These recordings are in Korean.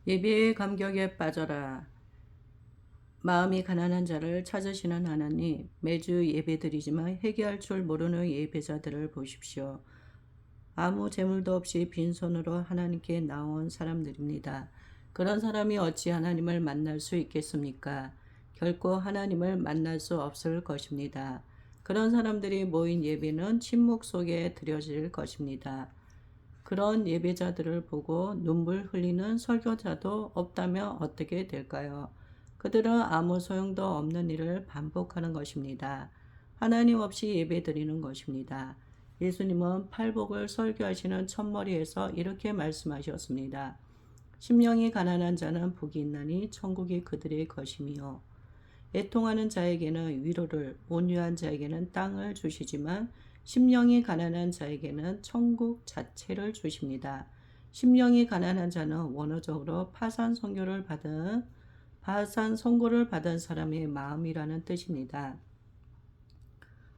예배의 감격에 빠져라. 마음이 가난한 자를 찾으시는 하나님, 매주 예배드리지만 회개할 줄 모르는 예배자들을 보십시오. 아무 재물도 없이 빈손으로 하나님께 나온 사람들입니다. 그런 사람이 어찌 하나님을 만날 수 있겠습니까? 결코 하나님을 만날 수 없을 것입니다. 그런 사람들이 모인 예배는 침묵 속에 드려질 것입니다. 그런 예배자들을 보고 눈물 흘리는 설교자도 없다면 어떻게 될까요? 그들은 아무 소용도 없는 일을 반복하는 것입니다. 하나님 없이 예배드리는 것입니다. 예수님은 팔복을 설교하시는 첫머리에서 이렇게 말씀하셨습니다. 심령이 가난한 자는 복이 있나니 천국이 그들의 것이며 애통하는 자에게는 위로를, 온유한 자에게는 땅을 주시지만 심령이 가난한 자에게는 천국 자체를 주십니다. 심령이 가난한 자는 원어적으로 파산 선고를 받은 사람의 마음이라는 뜻입니다.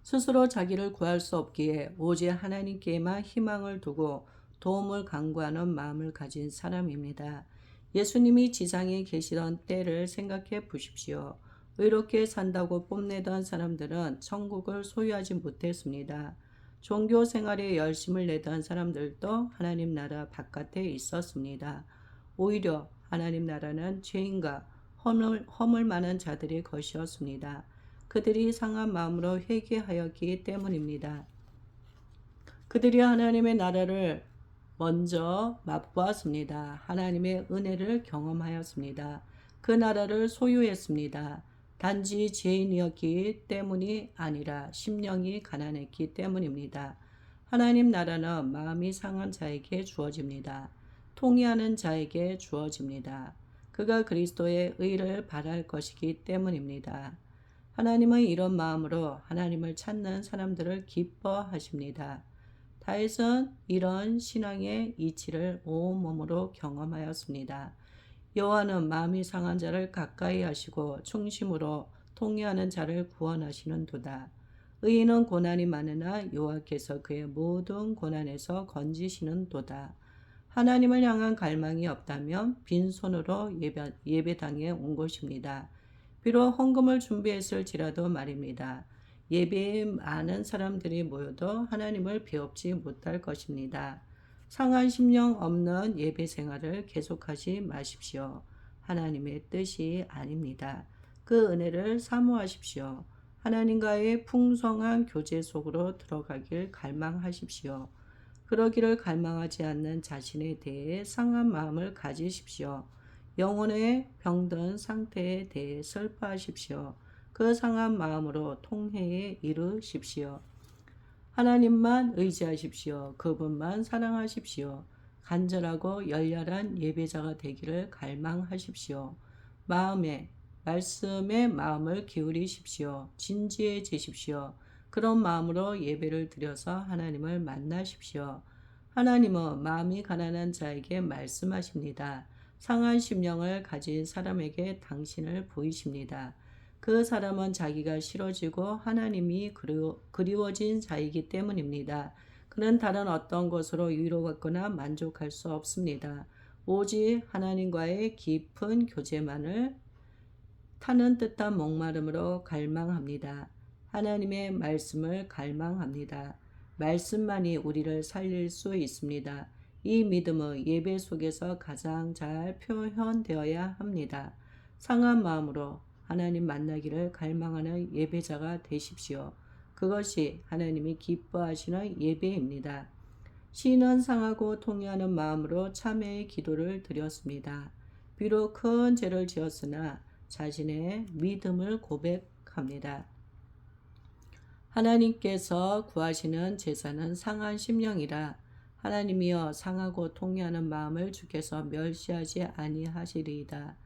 스스로 자기를 구할 수 없기에 오직 하나님께만 희망을 두고 도움을 간구하는 마음을 가진 사람입니다. 예수님이 지상에 계시던 때를 생각해 보십시오. 의롭게 산다고 뽐내던 사람들은 천국을 소유하지 못했습니다. 종교 생활에 열심을 내던 사람들도 하나님 나라 바깥에 있었습니다. 오히려 하나님 나라는 죄인과 허물 많은 자들의 것이었습니다. 그들이 상한 마음으로 회개하였기 때문입니다. 그들이 하나님의 나라를 먼저 맛보았습니다. 하나님의 은혜를 경험하였습니다. 그 나라를 소유했습니다. 단지 죄인이었기 때문이 아니라 심령이 가난했기 때문입니다. 하나님 나라는 마음이 상한 자에게 주어집니다. 통회하는 자에게 주어집니다. 그가 그리스도의 의를 바랄 것이기 때문입니다. 하나님은 이런 마음으로 하나님을 찾는 사람들을 기뻐하십니다. 다윗은 이런 신앙의 이치를 온몸으로 경험하였습니다. 여호와는 마음이 상한 자를 가까이 하시고 중심으로 통회하는 자를 구원하시는도다. 의인은 고난이 많으나 여호와께서 그의 모든 고난에서 건지시는도다. 하나님을 향한 갈망이 없다면 빈손으로 예배당에 온 것입니다. 비록 헌금을 준비했을지라도 말입니다. 예배에 많은 사람들이 모여도 하나님을 배웁지 못할 것입니다. 상한 심령 없는 예배 생활을 계속하지 마십시오. 하나님의 뜻이 아닙니다. 그 은혜를 사모하십시오. 하나님과의 풍성한 교제 속으로 들어가길 갈망하십시오. 그러기를 갈망하지 않는 자신에 대해 상한 마음을 가지십시오. 영혼의 병든 상태에 대해 슬퍼하십시오. 그 상한 마음으로 통회에 이르십시오. 하나님만 의지하십시오. 그분만 사랑하십시오. 간절하고 열렬한 예배자가 되기를 갈망하십시오. 말씀에 마음을 기울이십시오. 진지해지십시오. 그런 마음으로 예배를 드려서 하나님을 만나십시오. 하나님은 마음이 가난한 자에게 말씀하십니다. 상한 심령을 가진 사람에게 당신을 보이십니다. 그 사람은 자기가 싫어지고 하나님이 그리워진 자이기 때문입니다. 그는 다른 어떤 것으로 위로받거나 만족할 수 없습니다. 오직 하나님과의 깊은 교제만을 타는 듯한 목마름으로 갈망합니다. 하나님의 말씀을 갈망합니다. 말씀만이 우리를 살릴 수 있습니다. 이 믿음은 예배 속에서 가장 잘 표현되어야 합니다. 상한 마음으로 하나님 만나기를 갈망하는 예배자가 되십시오. 그것이 하나님이 기뻐하시는 예배입니다. 시인은 상하고 통회하는 마음으로 참회의 기도를 드렸습니다. 비록 큰 죄를 지었으나 자신의 믿음을 고백합니다. 하나님께서 구하시는 제사는 상한 심령이라. 하나님이여 상하고 통회하는 마음을 주께서 멸시하지 아니하시리이다.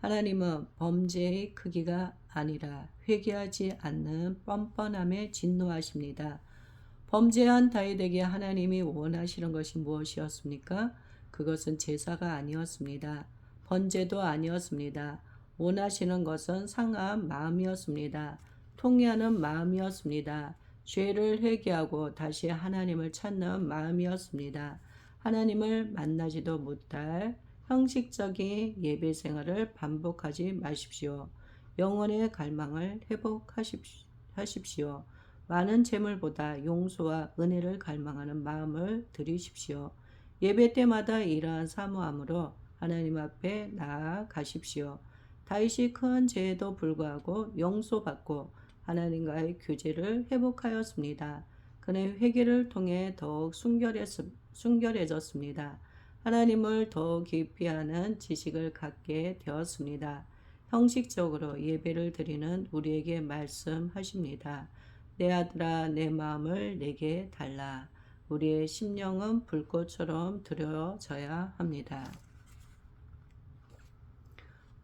하나님은 범죄의 크기가 아니라 회개하지 않는 뻔뻔함에 진노하십니다. 범죄한 다윗에게 하나님이 원하시는 것이 무엇이었습니까? 그것은 제사가 아니었습니다. 번제도 아니었습니다. 원하시는 것은 상한 마음이었습니다. 통회하는 마음이었습니다. 죄를 회개하고 다시 하나님을 찾는 마음이었습니다. 하나님을 만나지도 못할 형식적인 예배 생활을 반복하지 마십시오. 영혼의 갈망을 회복하십시오. 많은 재물보다 용서와 은혜를 갈망하는 마음을 들이십시오. 예배 때마다 이러한 사모함으로 하나님 앞에 나아가십시오. 다윗이 큰 죄에도 불구하고 용서받고 하나님과의 교제를 회복하였습니다. 그는 회개를 통해 더욱 순결해졌습니다. 하나님을 더 깊이 아는 지식을 갖게 되었습니다. 형식적으로 예배를 드리는 우리에게 말씀하십니다. 내 아들아, 내 마음을 내게 달라. 우리의 심령은 불꽃처럼 드려져야 합니다.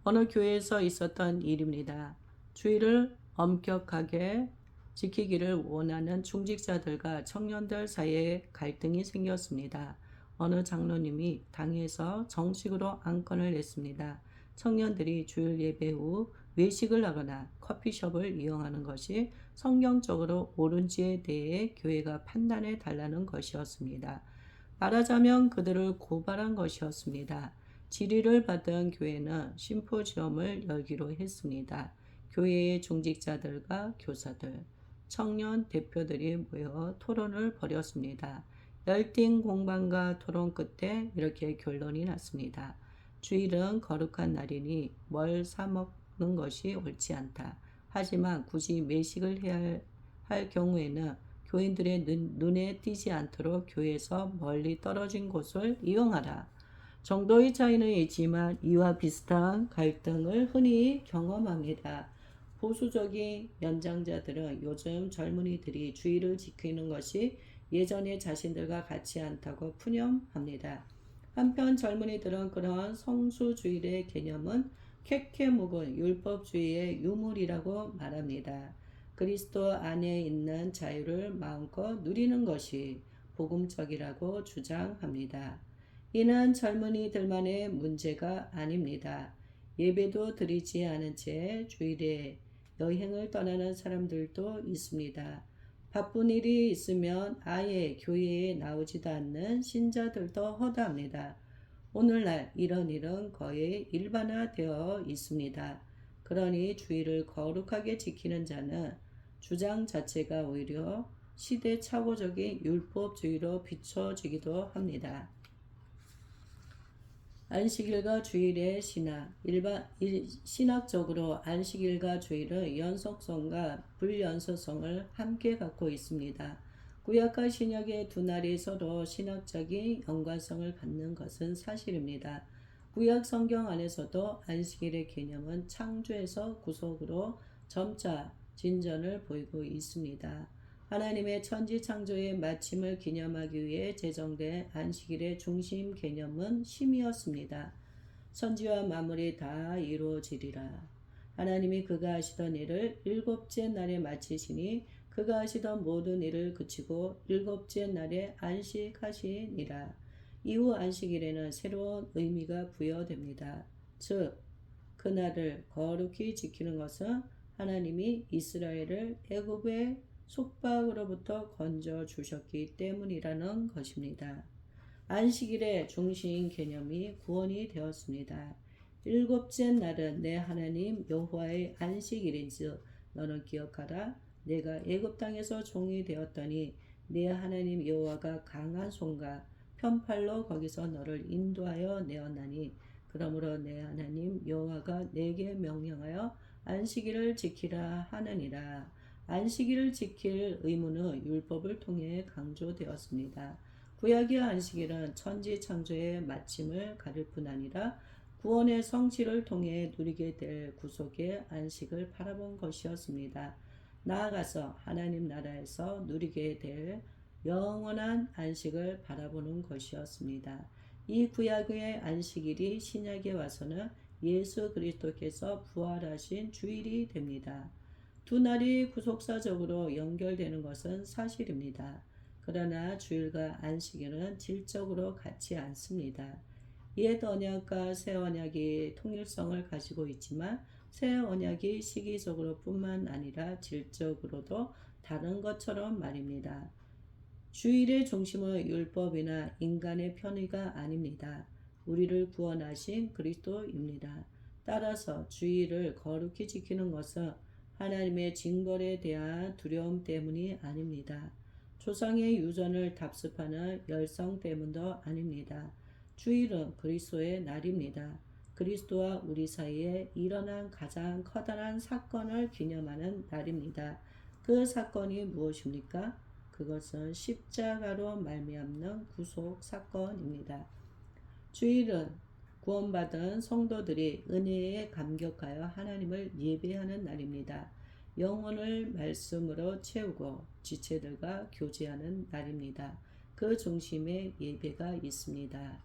어느 교회에서 있었던 일입니다. 주의를 엄격하게 지키기를 원하는 중직자들과 청년들 사이에 갈등이 생겼습니다. 어느 장로님이 당에서 정식으로 안건을 냈습니다. 청년들이 주일 예배 후 외식을 하거나 커피숍을 이용하는 것이 성경적으로 옳은지에 대해 교회가 판단해 달라는 것이었습니다. 말하자면 그들을 고발한 것이었습니다. 질의를 받은 교회는 심포지엄을 열기로 했습니다. 교회의 중직자들과 교사들, 청년 대표들이 모여 토론을 벌였습니다. 열띤 공방과 토론 끝에 이렇게 결론이 났습니다. 주일은 거룩한 날이니 뭘 사먹는 것이 옳지 않다. 하지만 굳이 매식을 해야 할 경우에는 교인들의 눈에 띄지 않도록 교회에서 멀리 떨어진 곳을 이용하라. 정도의 차이는 있지만 이와 비슷한 갈등을 흔히 경험합니다. 보수적인 연장자들은 요즘 젊은이들이 주의를 지키는 것이 예전의 자신들과 같지 않다고 푸념합니다. 한편 젊은이들은 그러한 성수주일의 개념은 캐캐 묵은 율법주의의 유물이라고 말합니다. 그리스도 안에 있는 자유를 마음껏 누리는 것이 복음적이라고 주장합니다. 이는 젊은이들만의 문제가 아닙니다. 예배도 드리지 않은 채 주일에 여행을 떠나는 사람들도 있습니다. 바쁜 일이 있으면 아예 교회에 나오지도 않는 신자들도 허다합니다. 오늘날 이런 일은 거의 일반화되어 있습니다. 그러니 주일을 거룩하게 지키는 자는 주장 자체가 오히려 시대착오적인 율법주의로 비춰지기도 합니다. 안식일과 주일의 신학. 신학적으로 안식일과 주일은 연속성과 불연속성을 함께 갖고 있습니다. 구약과 신약의 두 날이 서로 신학적인 연관성을 갖는 것은 사실입니다. 구약 성경 안에서도 안식일의 개념은 창조에서 구속으로 점차 진전을 보이고 있습니다. 하나님의 천지 창조의 마침을 기념하기 위해 제정된 안식일의 중심 개념은 쉼이었습니다. 천지와 만물이 다 이루어지리라. 하나님이 그가 하시던 일을 일곱째 날에 마치시니 그가 하시던 모든 일을 그치고 일곱째 날에 안식하시니라. 이후 안식일에는 새로운 의미가 부여됩니다. 즉, 그날을 거룩히 지키는 것은 하나님이 이스라엘을 애굽의 속박으로부터 건져 주셨기 때문이라는 것입니다. 안식일의 중심 개념이 구원이 되었습니다. 일곱째 날은 내 하나님 여호와의 안식일인즉 너는 기억하라. 내가 애굽 땅에서 종이 되었더니 내 하나님 여호와가 강한 손과 편팔로 거기서 너를 인도하여 내었나니 그러므로 내 하나님 여호와가 내게 명령하여 안식일을 지키라 하느니라. 안식일을 지킬 의무는 율법을 통해 강조되었습니다. 구약의 안식일은 천지 창조의 마침을 가릴 뿐 아니라 구원의 성취를 통해 누리게 될 구속의 안식을 바라본 것이었습니다. 나아가서 하나님 나라에서 누리게 될 영원한 안식을 바라보는 것이었습니다. 이 구약의 안식일이 신약에 와서는 예수 그리스도께서 부활하신 주일이 됩니다. 두 날이 구속사적으로 연결되는 것은 사실입니다. 그러나 주일과 안식일은 질적으로 같지 않습니다. 옛 언약과 새 언약이 통일성을 가지고 있지만 새 언약이 시기적으로 뿐만 아니라 질적으로도 다른 것처럼 말입니다. 주일의 중심은 율법이나 인간의 편의가 아닙니다. 우리를 구원하신 그리스도입니다. 따라서 주의를 거룩히 지키는 것은 하나님의 징벌에 대한 두려움 때문이 아닙니다. 조상의 유전을 답습하는 열성 때문도 아닙니다. 주일은 그리스도의 날입니다. 그리스도와 우리 사이에 일어난 가장 커다란 사건을 기념하는 날입니다. 그 사건이 무엇입니까? 그것은 십자가로 말미암는 구속 사건입니다. 주일은 구원받은 성도들이 은혜에 감격하여 하나님을 예배하는 날입니다. 영혼을 말씀으로 채우고 지체들과 교제하는 날입니다. 그 중심에 예배가 있습니다.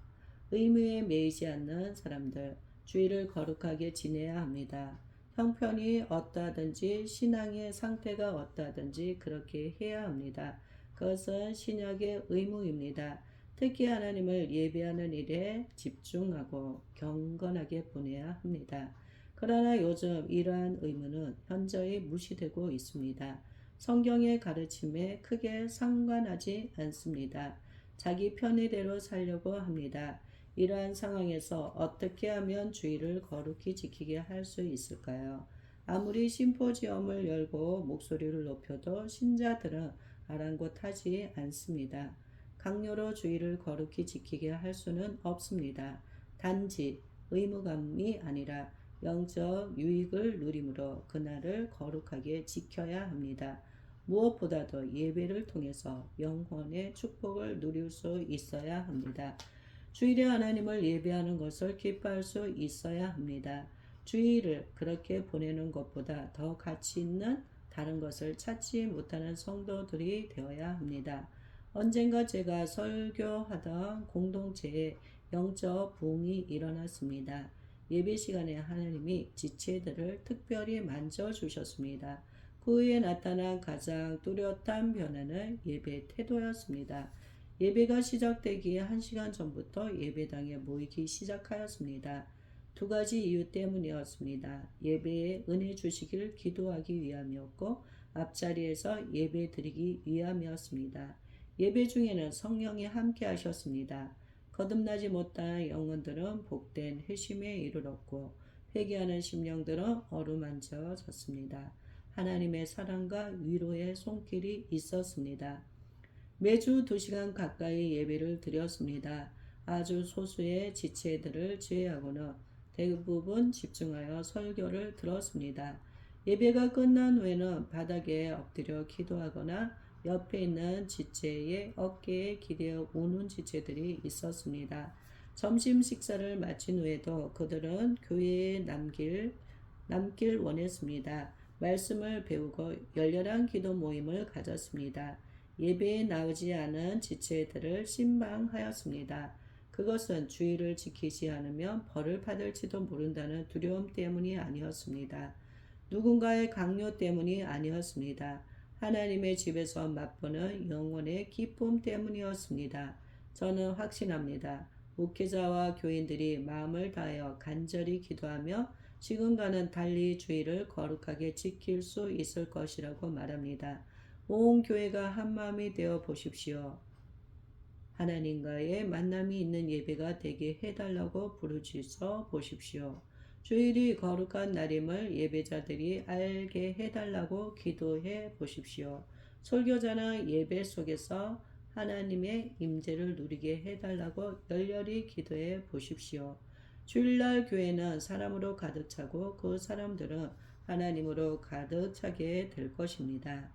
의무에 매이지 않는 사람들, 주일을 거룩하게 지내야 합니다. 형편이 어떠하든지 신앙의 상태가 어떠하든지 그렇게 해야 합니다. 그것은 신약의 의무입니다. 특히 하나님을 예배하는 일에 집중하고 경건하게 보내야 합니다. 그러나 요즘 이러한 의무는 현저히 무시되고 있습니다. 성경의 가르침에 크게 상관하지 않습니다. 자기 편의대로 살려고 합니다. 이러한 상황에서 어떻게 하면 주의를 거룩히 지키게 할 수 있을까요? 아무리 심포지엄을 열고 목소리를 높여도 신자들은 아랑곳하지 않습니다. 강요로 주의를 거룩히 지키게 할 수는 없습니다. 단지 의무감이 아니라 영적 유익을 누림으로 그날을 거룩하게 지켜야 합니다. 무엇보다도 예배를 통해서 영혼의 축복을 누릴 수 있어야 합니다. 주일에 하나님을 예배하는 것을 기뻐할 수 있어야 합니다. 주일을 그렇게 보내는 것보다 더 가치 있는 다른 것을 찾지 못하는 성도들이 되어야 합니다. 언젠가 제가 설교하던 공동체에 영적 부흥이 일어났습니다. 예배 시간에 하나님이 지체들을 특별히 만져주셨습니다. 그 후에 나타난 가장 뚜렷한 변화는 예배 태도였습니다. 예배가 시작되기에 1시간 전부터 예배당에 모이기 시작하였습니다. 두 가지 이유 때문이었습니다. 예배에 은혜 주시기를 기도하기 위함이었고 앞자리에서 예배 드리기 위함이었습니다. 예배 중에는 성령이 함께 하셨습니다. 거듭나지 못한 영혼들은 복된 회심에 이르렀고 회개하는 심령들은 어루만져졌습니다. 하나님의 사랑과 위로의 손길이 있었습니다. 매주 2시간 가까이 예배를 드렸습니다. 아주 소수의 지체들을 제외하고는 대부분 집중하여 설교를 들었습니다. 예배가 끝난 후에는 바닥에 엎드려 기도하거나 옆에 있는 지체의 어깨에 기대어 우는 지체들이 있었습니다. 점심 식사를 마친 후에도 그들은 교회에 남길 원했습니다. 말씀을 배우고 열렬한 기도 모임을 가졌습니다. 예배에 나오지 않은 지체들을 신방하였습니다. 그것은 주의를 지키지 않으면 벌을 받을지도 모른다는 두려움 때문이 아니었습니다. 누군가의 강요 때문이 아니었습니다. 하나님의 집에서 맛보는 영혼의 기쁨 때문이었습니다. 저는 확신합니다. 목회자와 교인들이 마음을 다하여 간절히 기도하며 지금과는 달리 주의를 거룩하게 지킬 수 있을 것이라고 말합니다. 온 교회가 한마음이 되어 보십시오. 하나님과의 만남이 있는 예배가 되게 해달라고 부르짖어 보십시오. 주일이 거룩한 날임을 예배자들이 알게 해달라고 기도해 보십시오. 설교자는 예배 속에서 하나님의 임재를 누리게 해달라고 열렬히 기도해 보십시오. 주일날 교회는 사람으로 가득 차고 그 사람들은 하나님으로 가득 차게 될 것입니다.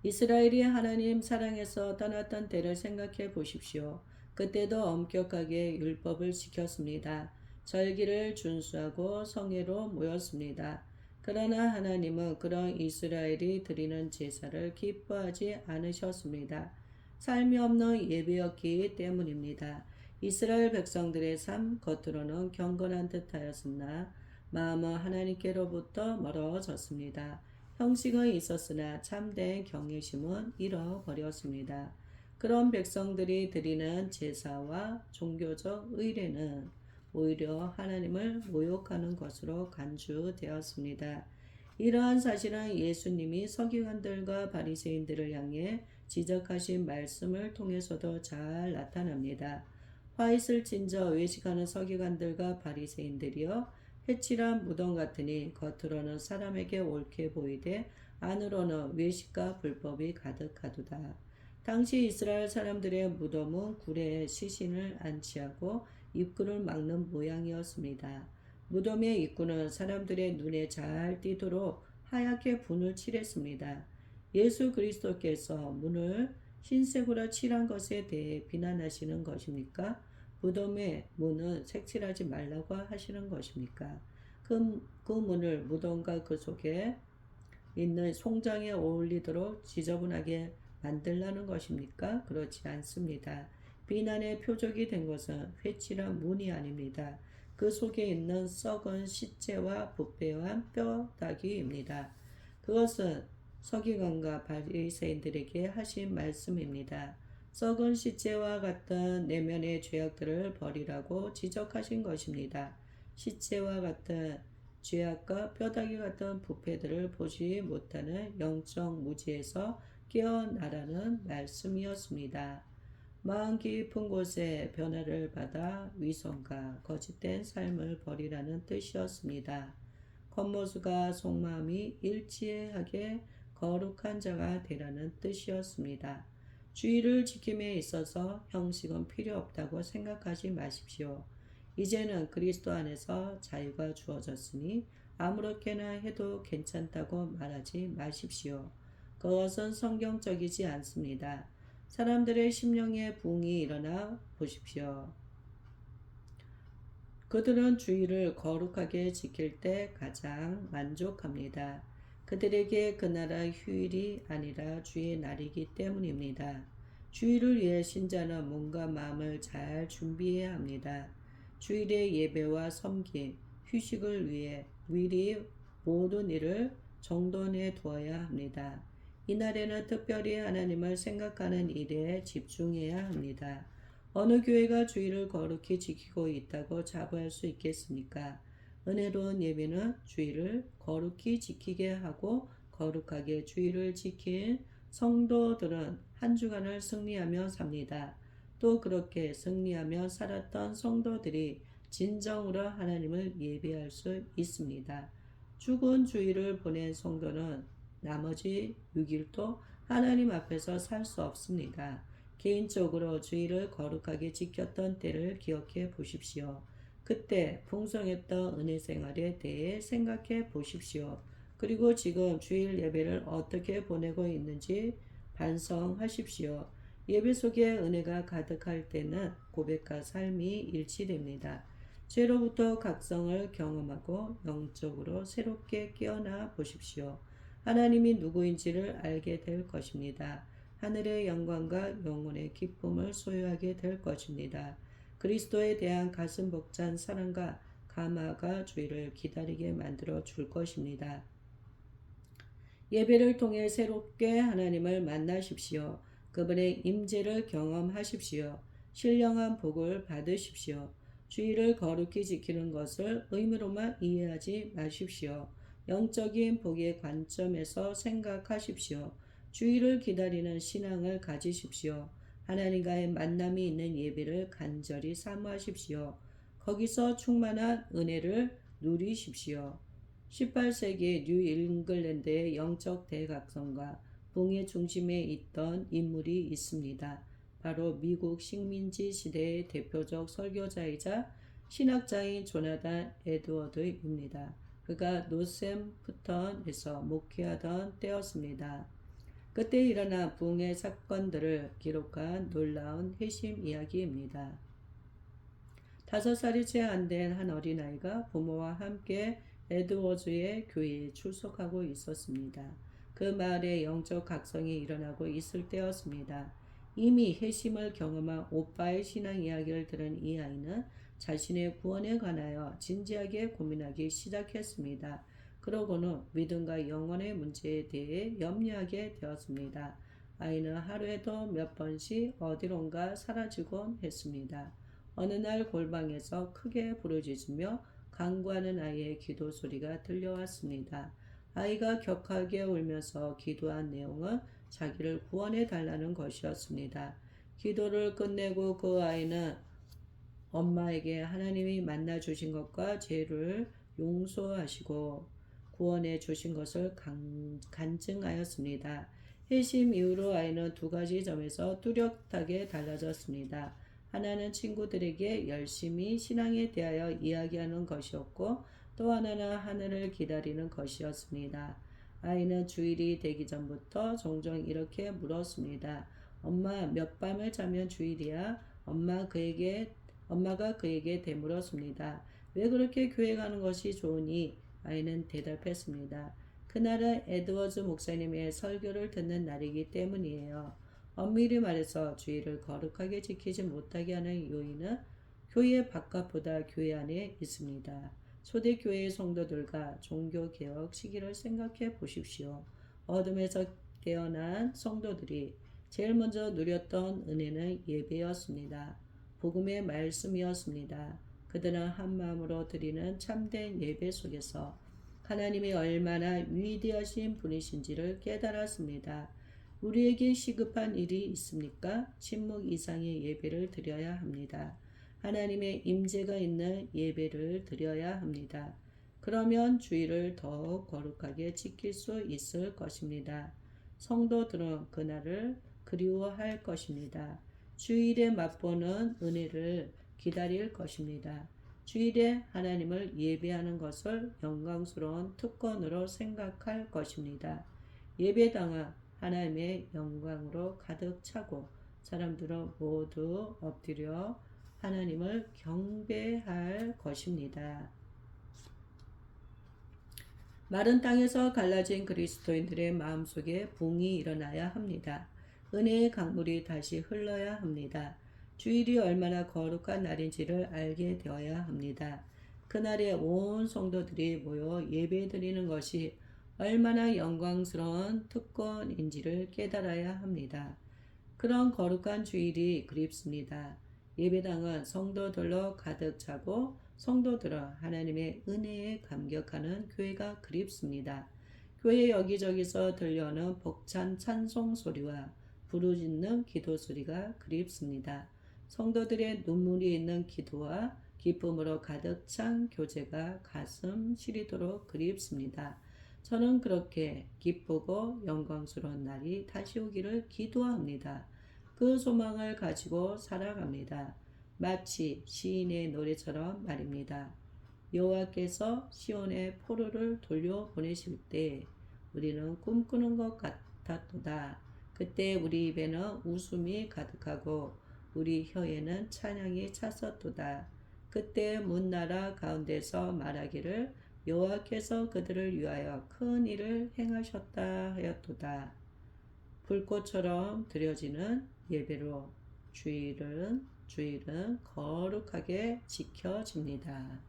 이스라엘이 하나님 사랑에서 떠났던 때를 생각해 보십시오. 그때도 엄격하게 율법을 지켰습니다. 절기를 준수하고 성회로 모였습니다. 그러나 하나님은 그런 이스라엘이 드리는 제사를 기뻐하지 않으셨습니다. 삶이 없는 예배였기 때문입니다. 이스라엘 백성들의 삶 겉으로는 경건한 듯하였으나 마음은 하나님께로부터 멀어졌습니다. 형식은 있었으나 참된 경외심은 잃어버렸습니다. 그런 백성들이 드리는 제사와 종교적 의례는 오히려 하나님을 모욕하는 것으로 간주되었습니다. 이러한 사실은 예수님이 서기관들과 바리새인들을 향해 지적하신 말씀을 통해서도 잘 나타납니다. 화잇을 찢어 외식하는 서기관들과 바리새인들이여 해칠한 무덤 같으니 겉으로는 사람에게 옳게 보이되 안으로는 외식과 불법이 가득하도다. 당시 이스라엘 사람들의 무덤은 구레에 시신을 안치하고 입구를 막는 모양이었습니다. 무덤의 입구는 사람들의 눈에 잘 띄도록 하얗게 분을 칠했습니다. 예수 그리스도께서 문을 흰색으로 칠한 것에 대해 비난하시는 것입니까? 무덤의 문은 색칠하지 말라고 하시는 것입니까? 그 문을 무덤과 그 속에 있는 송장에 어울리도록 지저분하게 만들라는 것입니까? 그렇지 않습니다. 비난의 표적이 된 것은 회칠한 문이 아닙니다. 그 속에 있는 썩은 시체와 부패한 뼈다귀입니다. 그것은 서기관과 바리새인들에게 하신 말씀입니다. 썩은 시체와 같은 내면의 죄악들을 버리라고 지적하신 것입니다. 시체와 같은 죄악과 뼈다귀 같은 부패들을 보지 못하는 영적 무지에서 깨어나라는 말씀이었습니다. 마음 깊은 곳에 변화를 받아 위선과 거짓된 삶을 버리라는 뜻이었습니다. 겉모습과 속마음이 일치하게 거룩한 자가 되라는 뜻이었습니다. 주의를 지킴에 있어서 형식은 필요 없다고 생각하지 마십시오. 이제는 그리스도 안에서 자유가 주어졌으니 아무렇게나 해도 괜찮다고 말하지 마십시오. 그것은 성경적이지 않습니다. 사람들의 심령의 부흥이 일어나 보십시오. 그들은 주의를 거룩하게 지킬 때 가장 만족합니다. 그들에게 그 나라 휴일이 아니라 주의 날이기 때문입니다. 주일을 위해 신자는 몸과 마음을 잘 준비해야 합니다. 주일의 예배와 섬김, 휴식을 위해 미리 모든 일을 정돈해 두어야 합니다. 이날에는 특별히 하나님을 생각하는 일에 집중해야 합니다. 어느 교회가 주일을 거룩히 지키고 있다고 자부할 수 있겠습니까? 은혜로운 예배는 주일을 거룩히 지키게 하고 거룩하게 주일을 지킨 성도들은 한 주간을 승리하며 삽니다. 또 그렇게 승리하며 살았던 성도들이 진정으로 하나님을 예배할 수 있습니다. 죽은 주일을 보낸 성도는 나머지 6일도 하나님 앞에서 살 수 없습니다. 개인적으로 주일을 거룩하게 지켰던 때를 기억해 보십시오. 그때 풍성했던 은혜 생활에 대해 생각해 보십시오. 그리고 지금 주일 예배를 어떻게 보내고 있는지 반성하십시오. 예배 속에 은혜가 가득할 때는 고백과 삶이 일치됩니다. 죄로부터 각성을 경험하고 영적으로 새롭게 깨어나 보십시오. 하나님이 누구인지를 알게 될 것입니다. 하늘의 영광과 영혼의 기쁨을 소유하게 될 것입니다. 그리스도에 대한 가슴 벅찬 사랑과 감화가 주의를 기다리게 만들어 줄 것입니다. 예배를 통해 새롭게 하나님을 만나십시오. 그분의 임재를 경험하십시오. 신령한 복을 받으십시오. 주의를 거룩히 지키는 것을 의무로만 이해하지 마십시오. 영적인 복의 관점에서 생각하십시오. 주의를 기다리는 신앙을 가지십시오. 하나님과의 만남이 있는 예배를 간절히 사모하십시오. 거기서 충만한 은혜를 누리십시오. 18세기 뉴 잉글랜드의 영적 대각성과 붕의 중심에 있던 인물이 있습니다. 바로 미국 식민지 시대의 대표적 설교자이자 신학자인 조나단 에드워드입니다. 그가 노샘프턴에서 목회하던 때였습니다. 그때 일어난 붕의 사건들을 기록한 놀라운 회심 이야기입니다. 5살이 채 안 된 한 어린아이가 부모와 함께 에드워즈의 교회에 출석하고 있었습니다. 그 마을에 영적 각성이 일어나고 있을 때였습니다. 이미 회심을 경험한 오빠의 신앙 이야기를 들은 이 아이는 자신의 구원에 관하여 진지하게 고민하기 시작했습니다. 그러고는 믿음과 영혼의 문제에 대해 염려하게 되었습니다. 아이는 하루에도 몇 번씩 어디론가 사라지곤 했습니다. 어느 날 골방에서 크게 부르짖으며 간구하는 아이의 기도 소리가 들려왔습니다. 아이가 격하게 울면서 기도한 내용은 자기를 구원해 달라는 것이었습니다. 기도를 끝내고 그 아이는 엄마에게 하나님이 만나 주신 것과 죄를 용서하시고 구원해 주신 것을 간증하였습니다. 회심 이후로 아이는 두 가지 점에서 뚜렷하게 달라졌습니다. 하나는 친구들에게 열심히 신앙에 대하여 이야기하는 것이었고 또 하나는 하늘을 기다리는 것이었습니다. 아이는 주일이 되기 전부터 종종 이렇게 물었습니다. 엄마, 몇 밤을 자면 주일이야? 엄마가 그에게 되물었습니다. 왜 그렇게 교회 가는 것이 좋으니? 아이는 대답했습니다. 그날은 에드워즈 목사님의 설교를 듣는 날이기 때문이에요. 엄밀히 말해서 주일을 거룩하게 지키지 못하게 하는 요인은 교회 바깥보다 교회 안에 있습니다. 초대교회의 성도들과 종교개혁 시기를 생각해 보십시오. 어둠에서 깨어난 성도들이 제일 먼저 누렸던 은혜는 예배였습니다. 복음의 말씀이었습니다. 그들은 한 마음으로 드리는 참된 예배 속에서 하나님이 얼마나 위대하신 분이신지를 깨달았습니다. 우리에게 시급한 일이 있습니까? 침묵 이상의 예배를 드려야 합니다. 하나님의 임재가 있는 예배를 드려야 합니다. 그러면 주일을 더욱 거룩하게 지킬 수 있을 것입니다. 성도들은 그날을 그리워할 것입니다. 주일에 맛보는 은혜를 기다릴 것입니다. 주일에 하나님을 예배하는 것을 영광스러운 특권으로 생각할 것입니다. 예배당은 하나님의 영광으로 가득 차고 사람들은 모두 엎드려 하나님을 경배할 것입니다. 마른 땅에서 갈라진 그리스도인들의 마음속에 붕이 일어나야 합니다. 은혜의 강물이 다시 흘러야 합니다. 주일이 얼마나 거룩한 날인지를 알게 되어야 합니다. 그날에 온 성도들이 모여 예배드리는 것이 얼마나 영광스러운 특권인지를 깨달아야 합니다. 그런 거룩한 주일이 그립습니다. 예배당은 성도들로 가득 차고 성도들은 하나님의 은혜에 감격하는 교회가 그립습니다. 교회 여기저기서 들려오는 벅찬 찬송 소리와 부르짖는 기도 소리가 그립습니다. 성도들의 눈물이 있는 기도와 기쁨으로 가득 찬 교제가 가슴 시리도록 그립습니다. 저는 그렇게 기쁘고 영광스러운 날이 다시 오기를 기도합니다. 그 소망을 가지고 살아갑니다. 마치 시인의 노래처럼 말입니다. 여호와께서 시온의 포로를 돌려보내실 때 우리는 꿈꾸는 것 같았도다. 그때 우리 입에는 웃음이 가득하고 우리 혀에는 찬양이 찼었도다. 그때 문나라 가운데서 말하기를 여호와께서 그들을 위하여 큰 일을 행하셨다 하였도다. 불꽃처럼 드려지는 예배로 주일은 거룩하게 지켜집니다.